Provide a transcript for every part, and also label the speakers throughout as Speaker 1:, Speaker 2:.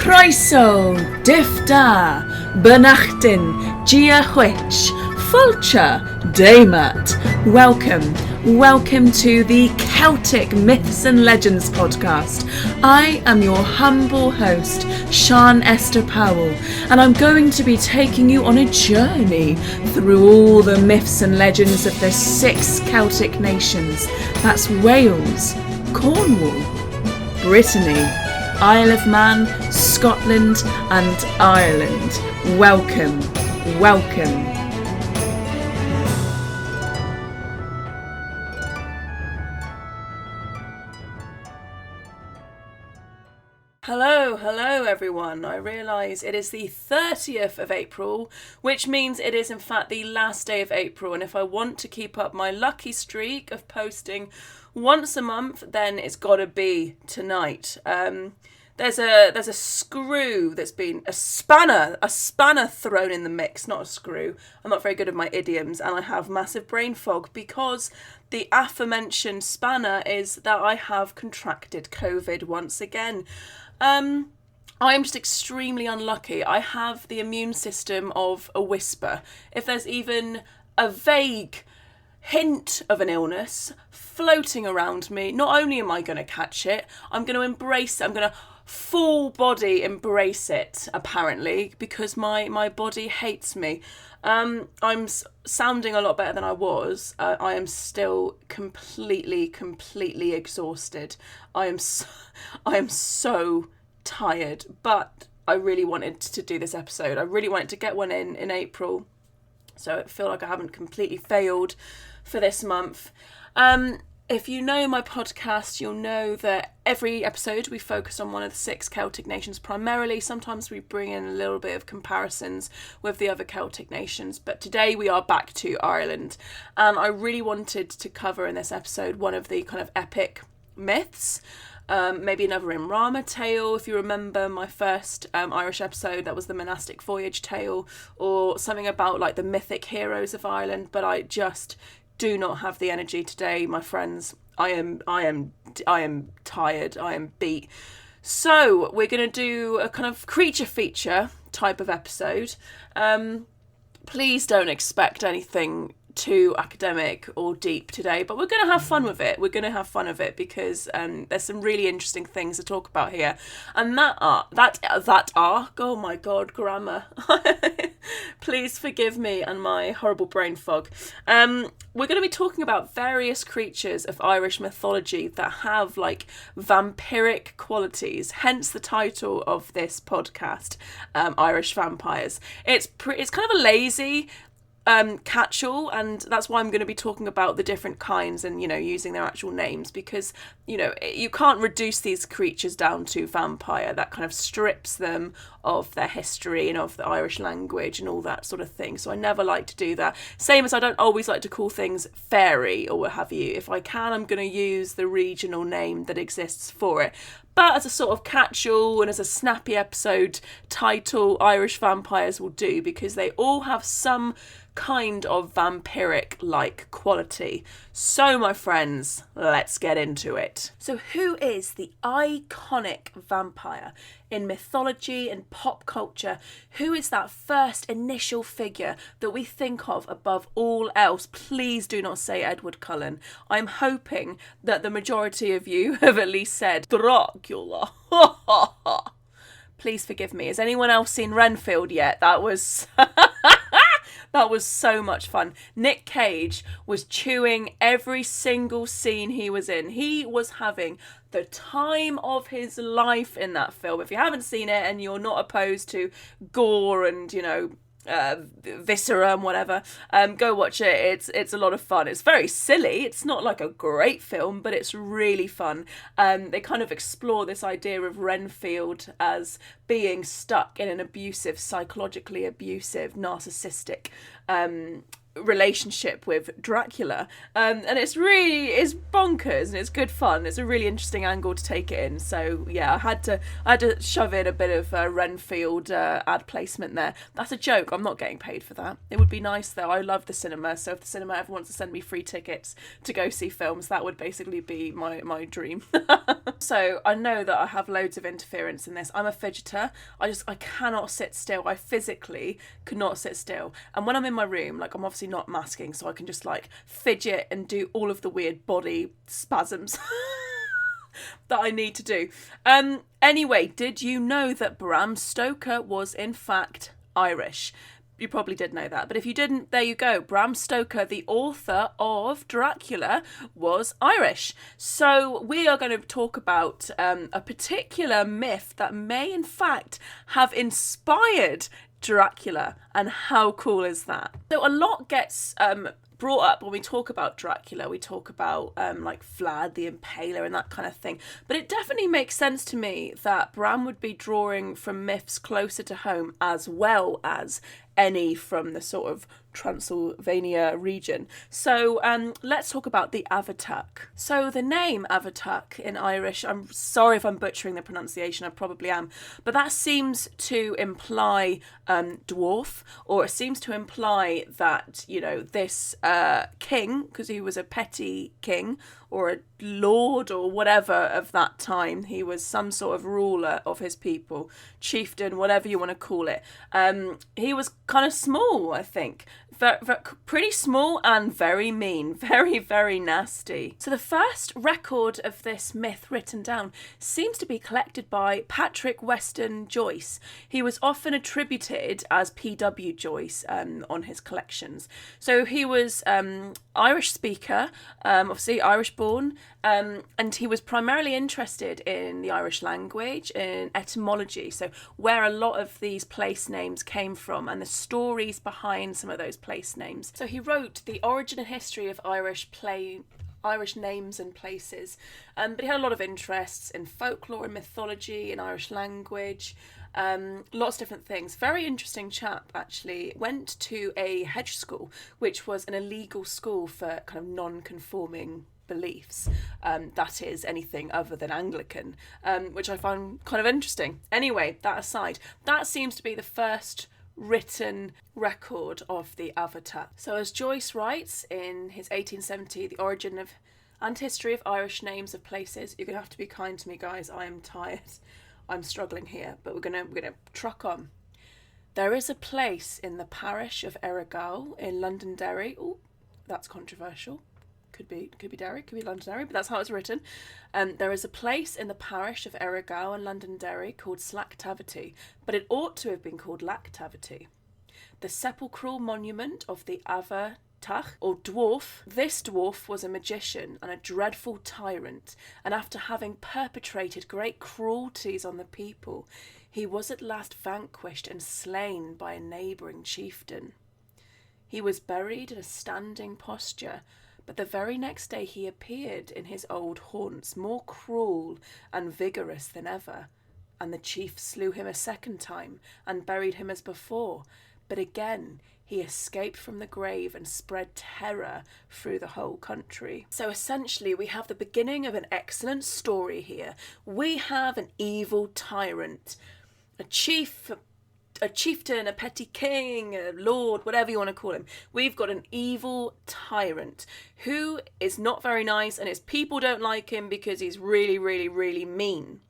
Speaker 1: Croeso, Dif Da, Bernachtin, Gia Hwitch, Fulcher, Daymat. Welcome to the Celtic Myths and Legends podcast. I am your humble host, Sian Esther Powell, and I'm going to be taking you on a journey through all the myths and legends of the 6 Celtic nations. That's Wales, Cornwall, Brittany, Isle of Man, Scotland and Ireland. Welcome. Hello everyone. I realise it is the 30th of April, which means it is in fact the last day of April, and if I want to keep up my lucky streak of posting once a month, then it's got to be tonight. There's a screw that's been a spanner thrown in the mix, not a screw. I'm not very good at my idioms, and I have massive brain fog because the aforementioned spanner is that I have contracted COVID once again. I am just extremely unlucky. I have the immune system of a whisper. If there's even a vague hint of an illness floating around me, not only am I going to catch it, I'm going to embrace it. I'm going to full body embrace it, apparently, because my body hates me. I'm sounding a lot better than I was. I am still completely exhausted. I am so tired, but I really wanted to do this episode. I really wanted to get one in April, so I feel like I haven't completely failed for this month. If you know my podcast, you'll know that every episode we focus on one of the 6 Celtic nations primarily. Sometimes we bring in a little bit of comparisons with the other Celtic nations, but today we are back to Ireland, and I really wanted to cover in this episode one of the kind of epic myths. Maybe another Imrama tale, if you remember my first Irish episode, that was the monastic voyage tale, or something about like the mythic heroes of Ireland, but I just do not have the energy today, my friends. I am tired, I am beat. So we're going to do a kind of creature feature type of episode. Please don't expect anything too academic or deep today, but we're going to have fun with it. We're going to have fun with it because there's some really interesting things to talk about here, and that are oh my god, grammar. Please forgive me and my horrible brain fog. We're going to be talking about various creatures of Irish mythology that have like vampiric qualities, hence the title of this podcast, Irish Vampires. It's kind of a lazy catch-all, and that's why I'm going to be talking about the different kinds and, you know, using their actual names, because, you know, you can't reduce these creatures down to vampire. That kind of strips them of their history and of the Irish language and all that sort of thing, so I never like to do that. Same as I don't always like to call things fairy or what have you. If I can, I'm going to use the regional name that exists for it. But as a sort of catch-all and as a snappy episode title, Irish Vampires will do, because they all have some kind of vampiric-like quality. So, my friends, let's get into it. So, who is the iconic vampire in mythology and pop culture? Who is that first initial figure that we think of above all else? Please do not say Edward Cullen. I'm hoping that the majority of you have at least said Dracula. Please forgive me. Has anyone else seen Renfield yet? That was that was so much fun. Nick Cage was chewing every single scene he was in. He was having the time of his life in that film. If you haven't seen it and you're not opposed to gore and, you know, viscera and whatever, go watch it. It's a lot of fun. It's very silly. It's not like a great film, but it's really fun. They kind of explore this idea of Renfield as being stuck in an abusive, psychologically abusive, narcissistic relationship with Dracula, and it's bonkers and it's good fun. It's a really interesting angle to take it in. So yeah, I had to shove in a bit of Renfield ad placement there. That's a joke. I'm not getting paid for that. It would be nice though. I love the cinema, so if the cinema ever wants to send me free tickets to go see films, that would basically be my dream. So I know that I have loads of interference in this. I'm a fidgeter. I cannot sit still. I physically could not sit still. And when I'm in my room, like, I'm obviously not masking, so I can just like fidget and do all of the weird body spasms that I need to do. Anyway, did you know that Bram Stoker was in fact Irish? You probably did know that, but if you didn't, there you go. Bram Stoker, the author of Dracula, was Irish. So we are going to talk about a particular myth that may in fact have inspired Dracula, and how cool is that? So a lot gets brought up when we talk about Dracula. We talk about like Vlad the Impaler and that kind of thing, but it definitely makes sense to me that Bram would be drawing from myths closer to home as well as any from the sort of Transylvania region. So let's talk about the Abhartach. So the name Abhartach in Irish, I'm sorry if I'm butchering the pronunciation, I probably am, but that seems to imply dwarf, or it seems to imply that, you know, this king, because he was a petty king or a lord or whatever of that time, he was some sort of ruler of his people, chieftain, whatever you want to call it. He was kind of small, I think. Pretty small and very mean, very, very nasty. So the first record of this myth written down seems to be collected by Patrick Weston Joyce. He was often attributed as P.W. Joyce on his collections. So he was Irish speaker, obviously Irish born, and he was primarily interested in the Irish language, in etymology, so where a lot of these place names came from and the stories behind some of those place names. So he wrote The Origin and History of Irish names and places, but he had a lot of interests in folklore and mythology, in Irish language, lots of different things. Very interesting chap, actually. Went to a hedge school, which was an illegal school for kind of non-conforming beliefs, that is anything other than Anglican, which I found kind of interesting. Anyway, that aside, that seems to be the first written record of the Abhartach. So as Joyce writes in his 1870 The Origin of and History of Irish Names of Places, you're gonna have to be kind to me, guys, I am tired, I'm struggling here, but we're gonna truck on. There is a place in the parish of Errigal in Londonderry. Oh, that's controversial. Could be Derry, could be Londonderry, but that's how it's written. There is a place in the parish of Errigal and Londonderry called Slachtavity, but it ought to have been called Lactavity. The sepulchral monument of the Abhartach, or dwarf. This dwarf was a magician and a dreadful tyrant, and after having perpetrated great cruelties on the people, he was at last vanquished and slain by a neighbouring chieftain. He was buried in a standing posture, but the very next day he appeared in his old haunts, more cruel and vigorous than ever, and the chief slew him a second time and buried him as before, but again he escaped from the grave and spread terror through the whole country. So essentially we have the beginning of an excellent story here. We have an evil tyrant, a chieftain, a petty king, a lord, whatever you want to call him. We've got an evil tyrant who is not very nice, and his people don't like him because he's really, really, really mean.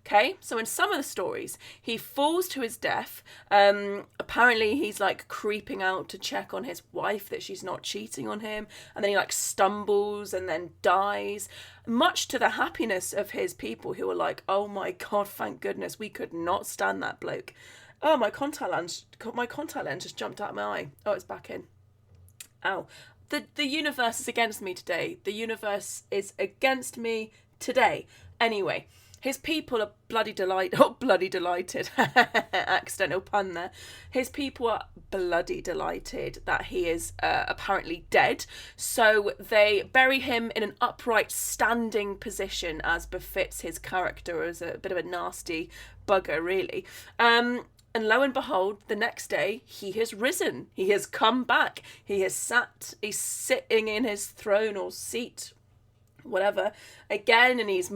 Speaker 1: Okay, so in some of the stories, he falls to his death. Apparently he's like creeping out to check on his wife that she's not cheating on him, and then he like stumbles and then dies, much to the happiness of his people, who are like, oh my god, thank goodness, we could not stand that bloke. Oh, my contact lens just jumped out of my eye. Oh, it's back in. Ow. The universe is against me today. The universe is against me today. Anyway, his people are bloody delighted. Accidental pun there. His people are bloody delighted that he is apparently dead. So they bury him in an upright standing position as befits his character as a bit of a nasty bugger, really. And lo and behold, the next day, he has risen. He has come back. He's sitting in his throne or seat, whatever, again, and he's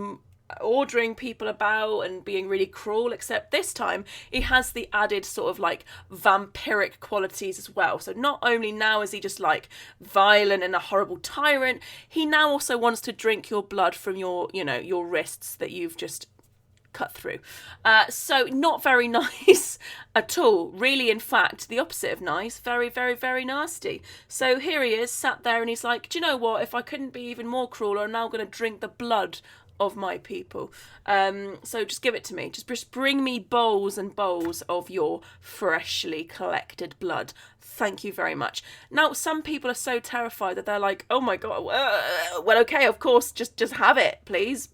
Speaker 1: ordering people about and being really cruel, except this time he has the added sort of like vampiric qualities as well. So not only now is he just like violent and a horrible tyrant, he now also wants to drink your blood from your wrists that you've just cut through. So not very nice at all. Really, in fact, the opposite of nice. Very, very, very nasty. So here he is, sat there, and he's like, do you know what? If I couldn't be even more cruel, I'm now going to drink the blood of my people. So just give it to me. Just bring me bowls and bowls of your freshly collected blood. Thank you very much. Now, some people are so terrified that they're like, oh my God, well, okay, of course, just have it, please.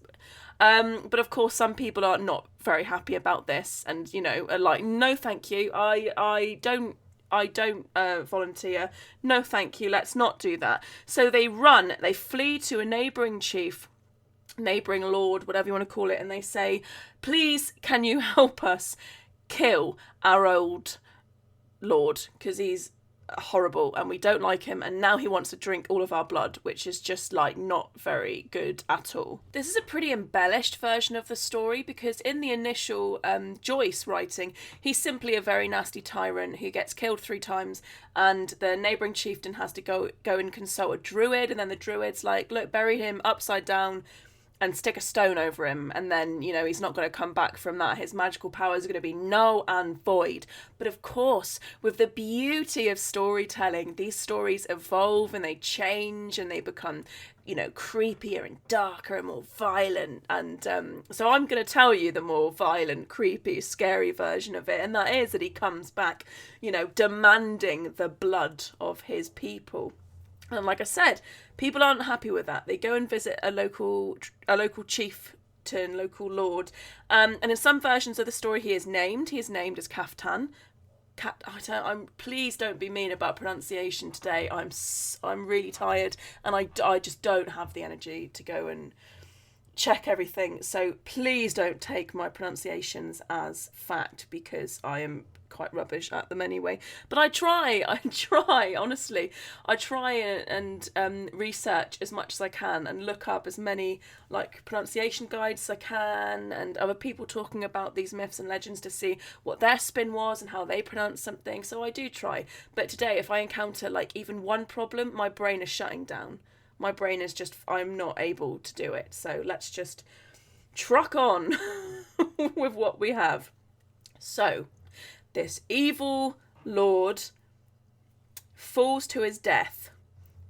Speaker 1: But of course, some people are not very happy about this, and are like, no, thank you. I don't volunteer. No, thank you. Let's not do that. So they flee to a neighbouring lord, whatever you want to call it, and they say, please, can you help us kill our old lord, because he's horrible and we don't like him, and now he wants to drink all of our blood, which is just like not very good at all. This is a pretty embellished version of the story, because in the initial Joyce writing, he's simply a very nasty tyrant who gets killed 3 times, and the neighbouring chieftain has to go and consult a druid, and then the druid's like, look, bury him upside down and stick a stone over him, and then, he's not going to come back from that. His magical powers are going to be null and void. But of course, with the beauty of storytelling, these stories evolve and they change and they become, creepier and darker and more violent. And so I'm going to tell you the more violent, creepy, scary version of it, and that is that he comes back, demanding the blood of his people. And like I said, people aren't happy with that. They go and visit a local chieftain, local lord. And in some versions of the story, he is named. He is named as Kaftan. Please don't be mean about pronunciation today. I'm really tired, and I just don't have the energy to go and check everything. So please don't take my pronunciations as fact, because I am quite rubbish at them anyway. But I try, honestly. I try and research as much as I can and look up as many like pronunciation guides as I can, and other people talking about these myths and legends to see what their spin was and how they pronounce something. So I do try. But today, if I encounter like even one problem, my brain is shutting down. My brain is just, I'm not able to do it. So let's just truck on with what we have. So this evil lord falls to his death.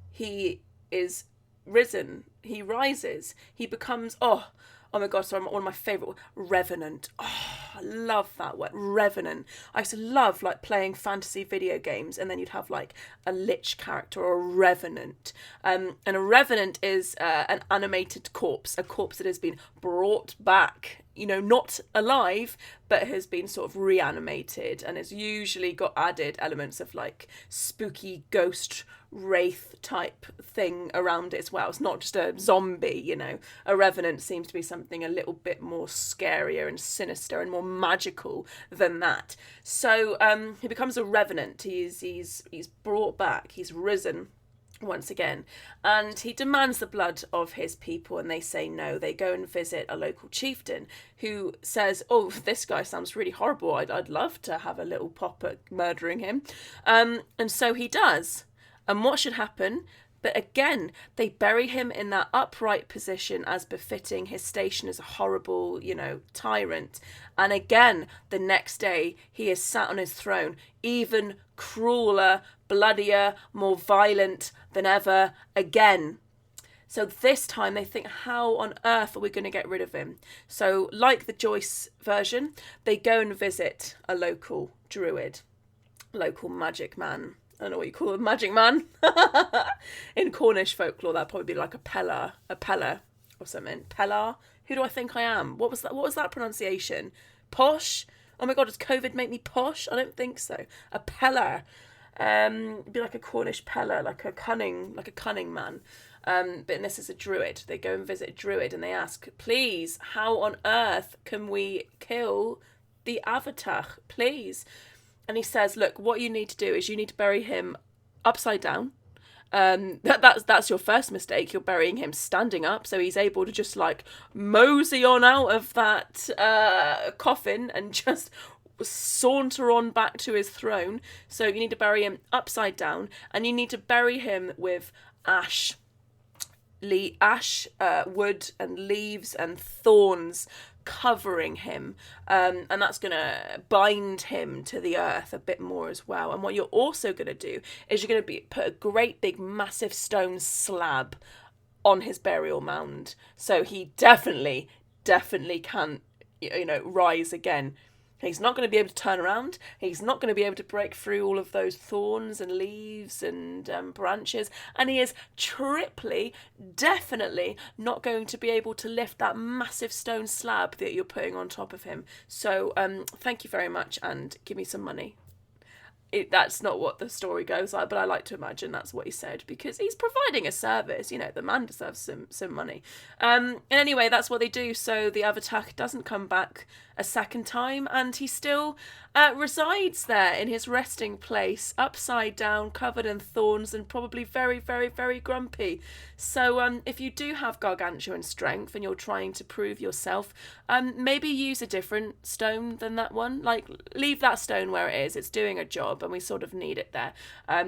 Speaker 1: He is risen. He rises. He becomes, oh my God, so one of my favourite, revenant. Oh, I love that word, revenant. I used to love like playing fantasy video games, and then you'd have like a lich character or a revenant. And a revenant is an animated corpse, a corpse that has been brought back, not alive, but has been sort of reanimated, and has usually got added elements of like spooky ghost wraith type thing around it as well. It's not just a zombie, A revenant seems to be something a little bit more scarier and sinister and more magical than that. So he becomes a revenant. He's brought back. He's risen once again, and he demands the blood of his people, and they say no. They go and visit a local chieftain who says, oh, this guy sounds really horrible. I'd love to have a little pop at murdering him. And so he does. And what should happen? But again, they bury him in that upright position as befitting his station as a horrible, tyrant. And again, the next day, he is sat on his throne, even crueler, bloodier, more violent than ever again. So this time they think, how on earth are we going to get rid of him? So like the Joyce version, they go and visit a local druid, local magic man. I don't know what you call a magic man. In Cornish folklore, that'd probably be like a peller or something. Pellar? Who do I think I am? What was that pronunciation? Posh? Oh my God, does COVID make me posh? I don't think so. A peller. Be like a Cornish peller, like a cunning man. But this is a druid. They go and visit a druid and they ask, please, how on earth can we kill the Abhartach, please. And he says, look, what you need to do is you need to bury him upside down. That's your first mistake. You're burying him standing up, so he's able to just like mosey on out of that coffin and just saunter on back to his throne. So you need to bury him upside down, and you need to bury him with ash, wood and leaves and thorns covering him, and that's going to bind him to the earth a bit more as well. And what you're also going to do is you're going to put a great big massive stone slab on his burial mound, so he definitely can't rise again. He's not going to be able to turn around. He's not going to be able to break through all of those thorns and leaves and branches. And he is definitely not going to be able to lift that massive stone slab that you're putting on top of him. So thank you very much and give me some money. That's not what the story goes like, but I like to imagine that's what he said, because he's providing a service. The man deserves some money. And anyway, that's what they do. So the Abhartach doesn't come back a second time, and he still resides there in his resting place, upside down, covered in thorns, and probably very, very, very grumpy. So if you do have gargantuan strength and you're trying to prove yourself, maybe use a different stone than that one. Like, leave that stone where it is. It's doing a job, and we sort of need it there,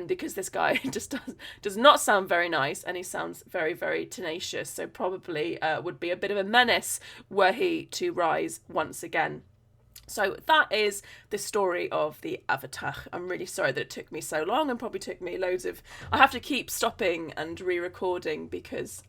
Speaker 1: because this guy just does not sound very nice, and he sounds very, very tenacious. So probably would be a bit of a menace were he to rise once again. So that is the story of the Abhartach. I'm really sorry that it took me so long, and probably took me loads of... I have to keep stopping and re-recording because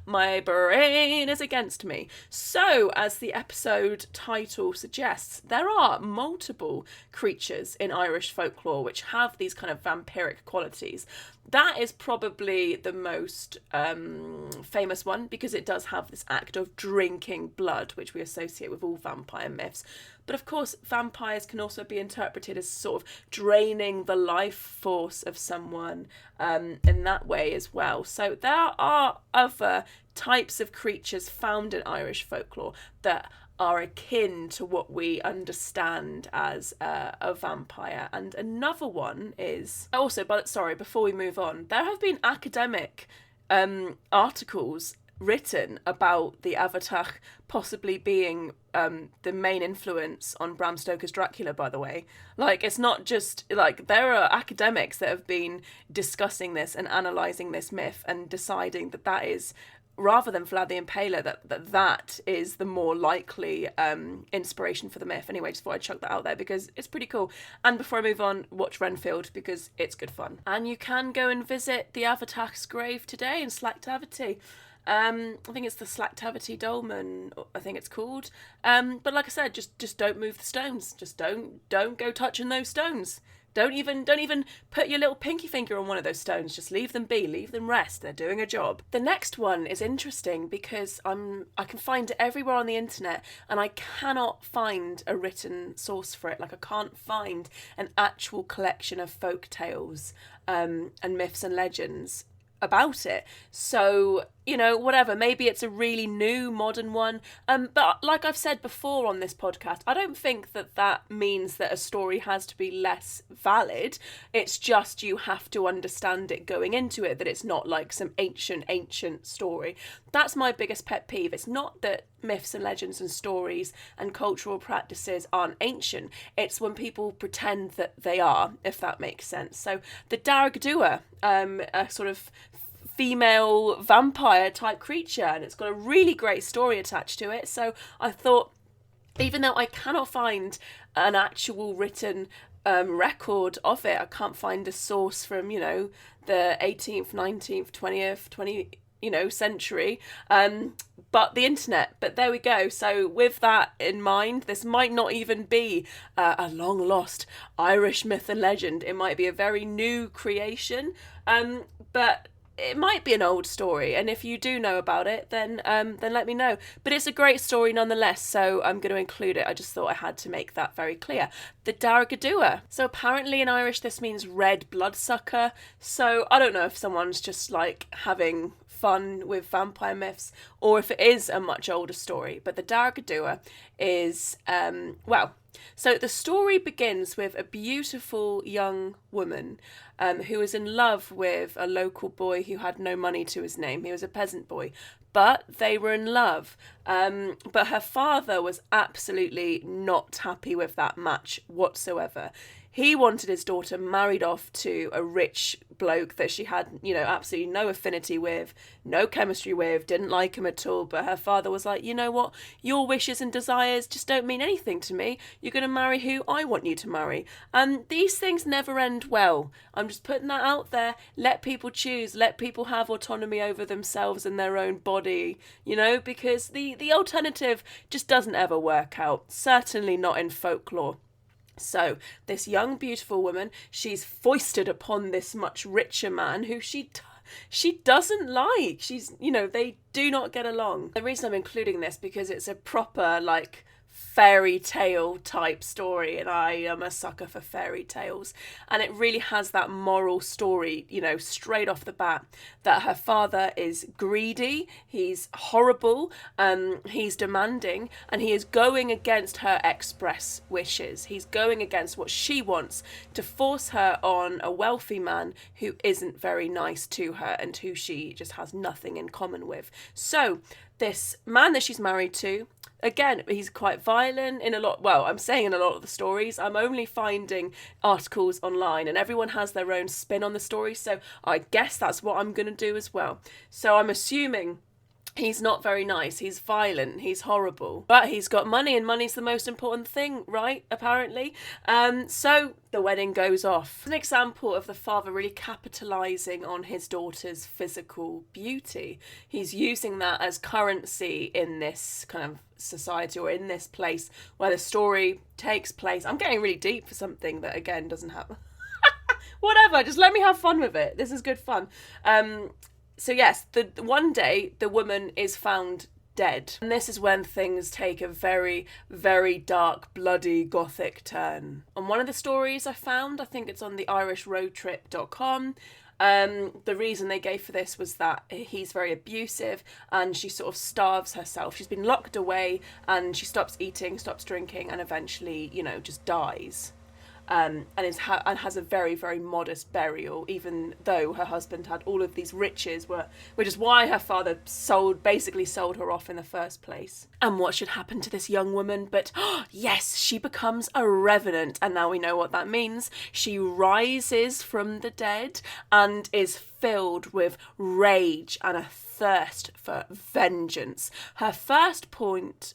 Speaker 1: my brain is against me. So, as the episode title suggests, there are multiple creatures in Irish folklore which have these kind of vampiric qualities. That is probably the most famous one, because it does have this act of drinking blood, which we associate with all vampire myths. But of course, vampires can also be interpreted as sort of draining the life force of someone in that way as well. So there are other types of creatures found in Irish folklore that are akin to what we understand as a vampire. And another one is also, but sorry, before we move on, there have been academic articles written about the Abhartach possibly being the main influence on Bram Stoker's Dracula, by the way. Like, it's not just, like, there are academics that have been discussing this and analysing this myth and deciding that is, rather than Vlad the Impaler, that is the more likely inspiration for the myth. Anyway, just thought I'd chuck that out there because it's pretty cool. And before I move on, watch Renfield because it's good fun. And you can go and visit the Abhartach's grave today in Slachtavity. I think it's the Slachtavity Dolmen, I think it's called. But like I said, just don't move the stones. Just don't go touching those stones. Don't even put your little pinky finger on one of those stones. Just leave them be, leave them rest. They're doing a job. The next one is interesting because I can find it everywhere on the internet, and I cannot find a written source for it. Like, I can't find an actual collection of folk tales and myths and legends about it. So, whatever, maybe it's a really new modern one, but like I've said before on this podcast, I don't think that means that a story has to be less valid. It's just you have to understand it going into it, that it's not like some ancient story. That's my biggest pet peeve. It's not that myths and legends and stories and cultural practices aren't ancient, it's when people pretend that they are, if that makes sense. So the Dearg Due, a sort of female vampire type creature, and it's got a really great story attached to it. So I thought, even though I cannot find an actual written record of it, I can't find a source from the 18th, 19th, 20th century, but the internet. But there we go. So with that in mind, this might not even be a long lost Irish myth and legend. It might be a very new creation, but it might be an old story, and if you do know about it, then let me know. But it's a great story nonetheless, so I'm going to include it. I just thought I had to make that very clear. The Dearg Due. So apparently in Irish this means red bloodsucker. So I don't know if someone's just like having fun with vampire myths or if it is a much older story. But the Dearg Due is so the story begins with a beautiful young woman who is in love with a local boy who had no money to his name. He was a peasant boy, but they were in love. But her father was absolutely not happy with that match whatsoever. He wanted his daughter married off to a rich bloke that she had, absolutely no affinity with, no chemistry with, didn't like him at all. But her father was like, you know what? Your wishes and desires just don't mean anything to me. You're going to marry who I want you to marry. And these things never end well. I'm just putting that out there. Let people choose. Let people have autonomy over themselves and their own body, because the alternative just doesn't ever work out. Certainly not in folklore. So this young, beautiful woman, she's foisted upon this much richer man who she doesn't like. They do not get along. The reason I'm including this because it's a proper, fairy tale type story, and I am a sucker for fairy tales, and it really has that moral story, straight off the bat, that her father is greedy, he's horrible, he's demanding, and he is going against her express wishes. He's going against what she wants to force her on a wealthy man who isn't very nice to her and who she just has nothing in common with. So this man that she's married to, again, he's quite violent in a lot of the stories. I'm only finding articles online and everyone has their own spin on the story, so I guess that's what I'm going to do as well. So I'm assuming he's not very nice, he's violent, he's horrible, but he's got money, and money's the most important thing, right, apparently. So the wedding goes off. An example of the father really capitalising on his daughter's physical beauty. He's using that as currency in this kind of society, or in this place where the story takes place. I'm getting really deep for something that, again, doesn't happen. Whatever, just let me have fun with it. This is good fun. So yes, one day the woman is found dead. And this is when things take a very, very dark, bloody, gothic turn. On one of the stories I found, I think it's on the irishroadtrip.com, the reason they gave for this was that he's very abusive and she sort of starves herself. She's been locked away and she stops eating, stops drinking, and eventually, just dies. And has a very, very modest burial, even though her husband had all of these riches, which is why her father basically sold her off in the first place. And what should happen to this young woman? But yes, she becomes a revenant, and now we know what that means. She rises from the dead and is filled with rage and a thirst for vengeance. Her first port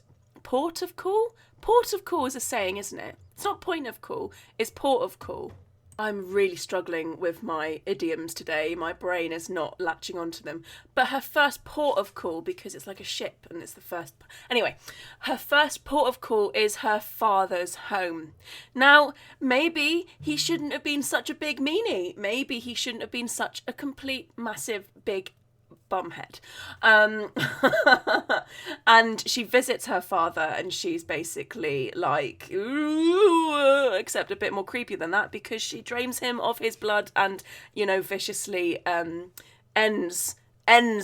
Speaker 1: of call? Port of call is a saying, isn't it? It's not point of call, it's port of call. I'm really struggling with my idioms today. My brain is not latching onto them. But her first port of call, because it's like a ship and it's the first... Anyway, her first port of call is her father's home. Now, maybe he shouldn't have been such a big meanie. Maybe he shouldn't have been such a complete, massive, big bumhead. And she visits her father and she's basically like, ooh, except a bit more creepy than that, because she drains him of his blood and, viciously ends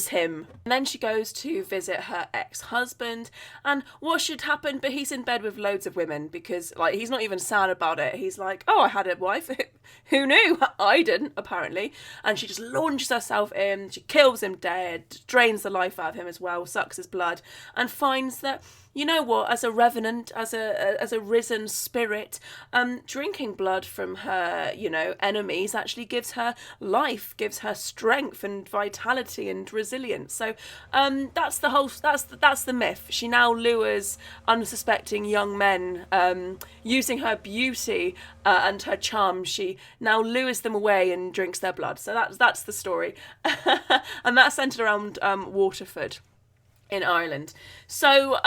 Speaker 1: him. And then she goes to visit her ex-husband, and what should happen, but he's in bed with loads of women, because he's not even sad about it. He's like, oh, I had a wife. Who knew? I didn't, apparently. And she just launches herself in, she kills him dead, drains the life out of him as well, sucks his blood, and finds that, you know what, as a revenant, as a risen spirit, drinking blood from her, enemies actually gives her life, gives her strength and vitality and resilience. So that's the myth. She now lures unsuspecting young men, using her beauty and her charm. She now lures them away and drinks their blood. So that's the story. And that's centered around Waterford in Ireland. So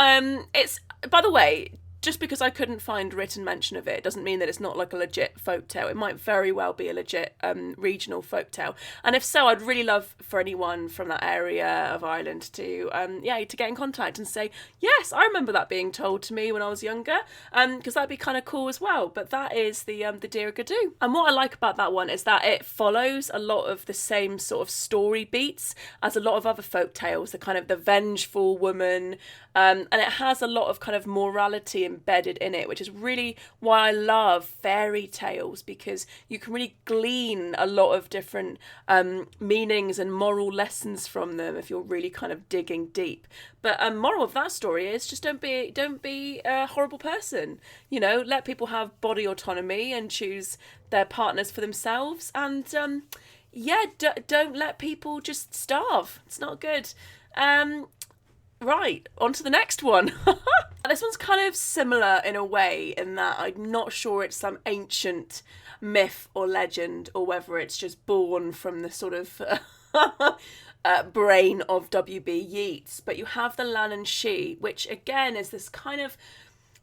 Speaker 1: it's, by the way, just because I couldn't find written mention of it doesn't mean that it's not like a legit folktale. It might very well be a legit regional folktale. And if so, I'd really love for anyone from that area of Ireland to get in contact and say, yes, I remember that being told to me when I was younger, because that'd be kind of cool as well. But that is the Dearg Due. And what I like about that one is that it follows a lot of the same sort of story beats as a lot of other folktales, the kind of the vengeful woman, and it has a lot of kind of morality embedded in it, which is really why I love fairy tales, because you can really glean a lot of different meanings and moral lessons from them if you're really kind of digging deep. But moral of that story is just don't be a horrible person. You know, let people have body autonomy and choose their partners for themselves, and don't let people just starve. It's not good. Right, on to the next one. This one's kind of similar in a way, in that I'm not sure it's some ancient myth or legend, or whether it's just born from the sort of brain of W.B. Yeats. But you have the leannán, which again is this kind of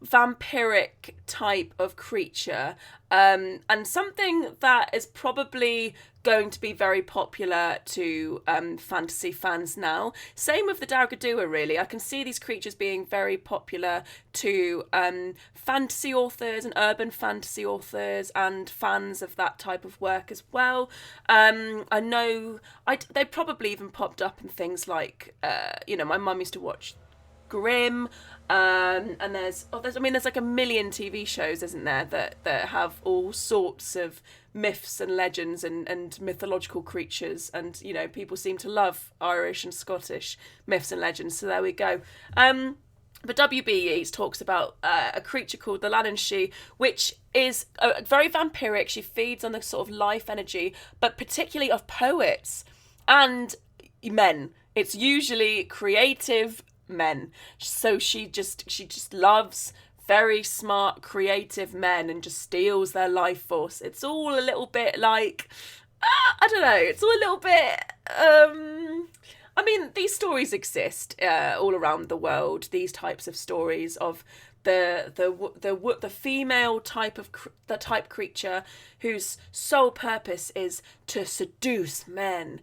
Speaker 1: vampiric type of creature, and something that is probably going to be very popular to fantasy fans now. Same with the Dearg Due, really. I can see these creatures being very popular to fantasy authors and urban fantasy authors and fans of that type of work as well. I know they probably even popped up in things like, my mum used to watch Grimm, and there's like a million TV shows, isn't there, that have all sorts of myths and legends and mythological creatures, and people seem to love Irish and Scottish myths and legends, so there we go. But W.B. Yeats talks about a creature called the leannán, which is very vampiric. She feeds on the sort of life energy, but particularly of poets and men. It's usually creative men. So she just loves very smart, creative men and just steals their life force. It's all a little bit like, I don't know, it's all a little bit, these stories exist all around the world, these types of stories of the female type of creature whose sole purpose is to seduce men,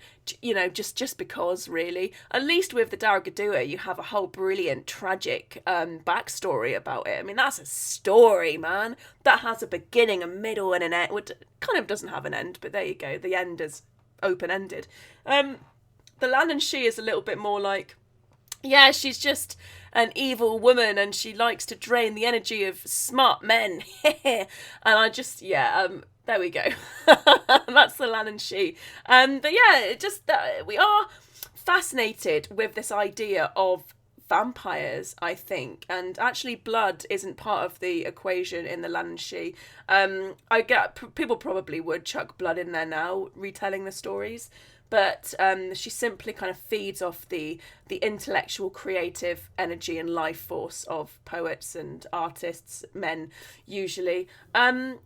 Speaker 1: just because, really. At least with the Dearg Due, you have a whole brilliant tragic backstory about it. I mean, that's a story, man. That has a beginning, a middle, and an end. Well, it kind of doesn't have an end, but there you go. The end is open-ended. The leannán is a little bit more like, yeah, she's just an evil woman and she likes to drain the energy of smart men. And I just, there we go. That's the leannán. But yeah, we are fascinated with this idea of vampires, I think, and actually blood isn't part of the equation in the leannán. I get people probably would chuck blood in there now, retelling the stories. But she simply kind of feeds off the intellectual, creative energy and life force of poets and artists, men, usually.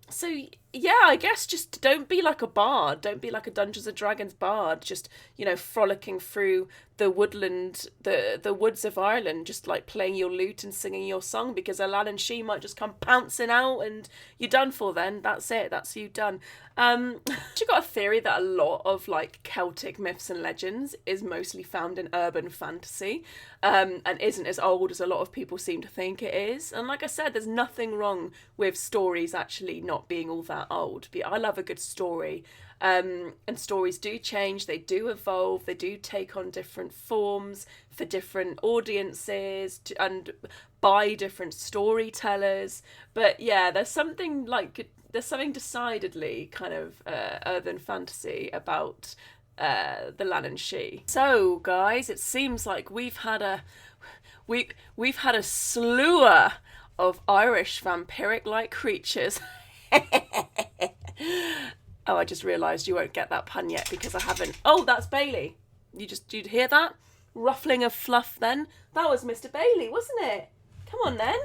Speaker 1: So, yeah, I guess just don't be like a bard. Don't be like a Dungeons & Dragons bard, just, frolicking through the woodland, the woods of Ireland, just like playing your lute and singing your song, because a leannán might just come pouncing out and you're done for then. That's it. That's you done. She got a theory that a lot of like Celtic myths and legends is mostly found in urban fantasy, and isn't as old as a lot of people seem to think it is. And like I said, there's nothing wrong with stories actually not being all that old. But I love a good story. And stories do change, they do evolve, they do take on different forms for different audiences and by different storytellers. But yeah, there's something decidedly kind of urban fantasy about the leannán. So guys, it seems like we've had a sluagh of Irish vampiric like creatures. Oh, I just realised you won't get that pun yet because I haven't. Oh, that's Bailey. You'd hear that? Ruffling of fluff then? That was Mr. Bailey, wasn't it? Come on then.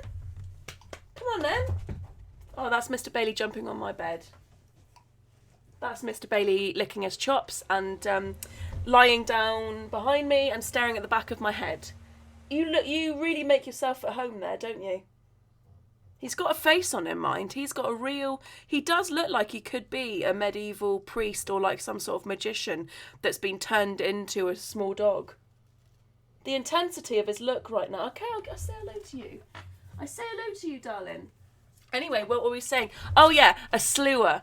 Speaker 1: Oh, that's Mr. Bailey jumping on my bed. That's Mr. Bailey licking his chops and lying down behind me and staring at the back of my head. You really make yourself at home there, don't you? He's got a face on him, mind. He does look like he could be a medieval priest or like some sort of magician that's been turned into a small dog. The intensity of his look right now. Okay, I'll say hello to you. I say hello to you, darling. Anyway, what were we saying? Oh yeah, a sluagh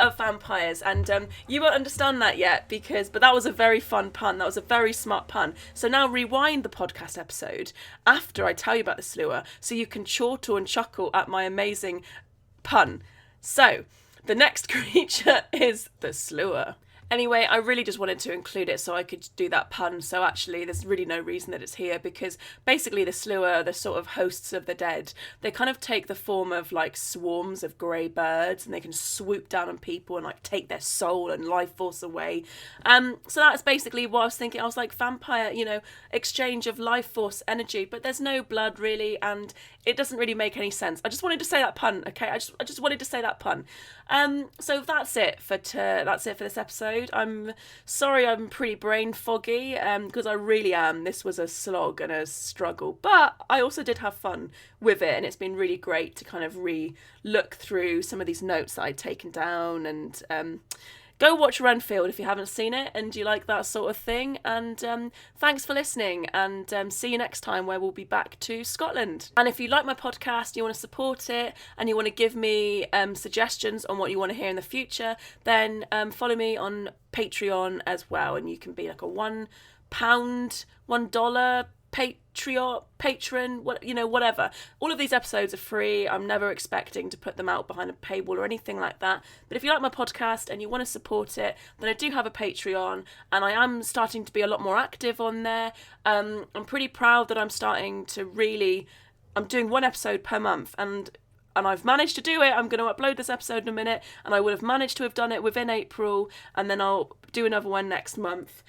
Speaker 1: of vampires, and you won't understand that yet but that was a very fun pun. That was a very smart pun. So now rewind the podcast episode after I tell you about the sluagh, so you can chortle and chuckle at my amazing pun. So the next creature is the sluagh. Anyway, I really just wanted to include it so I could do that pun. So actually, there's really no reason that it's here, because basically the sluagh are the sort of hosts of the dead. They kind of take the form of like swarms of grey birds, and they can swoop down on people and like take their soul and life force away. So that's basically what I was thinking. I was like, vampire, exchange of life force energy, but there's no blood really, and it doesn't really make any sense. I just wanted to say that pun, okay? I just wanted to say that pun. So that's it for this episode. I'm sorry I'm pretty brain foggy, because I really am. This was a slog and a struggle, but I also did have fun with it, and it's been really great to kind of re-look through some of these notes that I'd taken down, and go watch Renfield if you haven't seen it and you like that sort of thing. And thanks for listening, and see you next time, where we'll be back to Scotland. And if you like my podcast, you want to support it, and you want to give me suggestions on what you want to hear in the future, then follow me on Patreon as well, and you can be like a £1, $1 patron, whatever. All of these episodes are free. I'm never expecting to put them out behind a paywall or anything like that. But if you like my podcast and you want to support it, then I do have a Patreon, and I am starting to be a lot more active on there. I'm pretty proud that I'm doing one episode per month, and I've managed to do it. I'm going to upload this episode in a minute, and I would have managed to have done it within April, and then I'll do another one next month.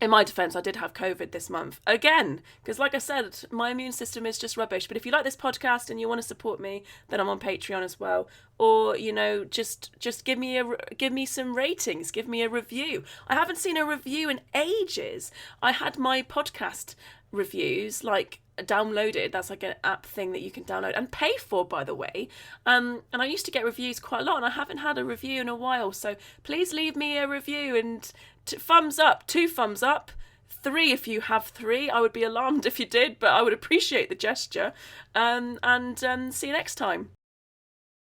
Speaker 1: In my defence, I did have COVID this month again, because like I said, my immune system is just rubbish. But if you like this podcast and you want to support me, then I'm on Patreon as well. Or just give me some ratings, give me a review. I haven't seen a review in ages. I had my podcast reviews downloaded. That's like an app thing that you can download and pay for, by the way. And I used to get reviews quite a lot, and I haven't had a review in a while. So please leave me a review, and thumbs up, 2 thumbs up, 3 if you have 3. I would be alarmed if you did, but I would appreciate the gesture. And see you next time.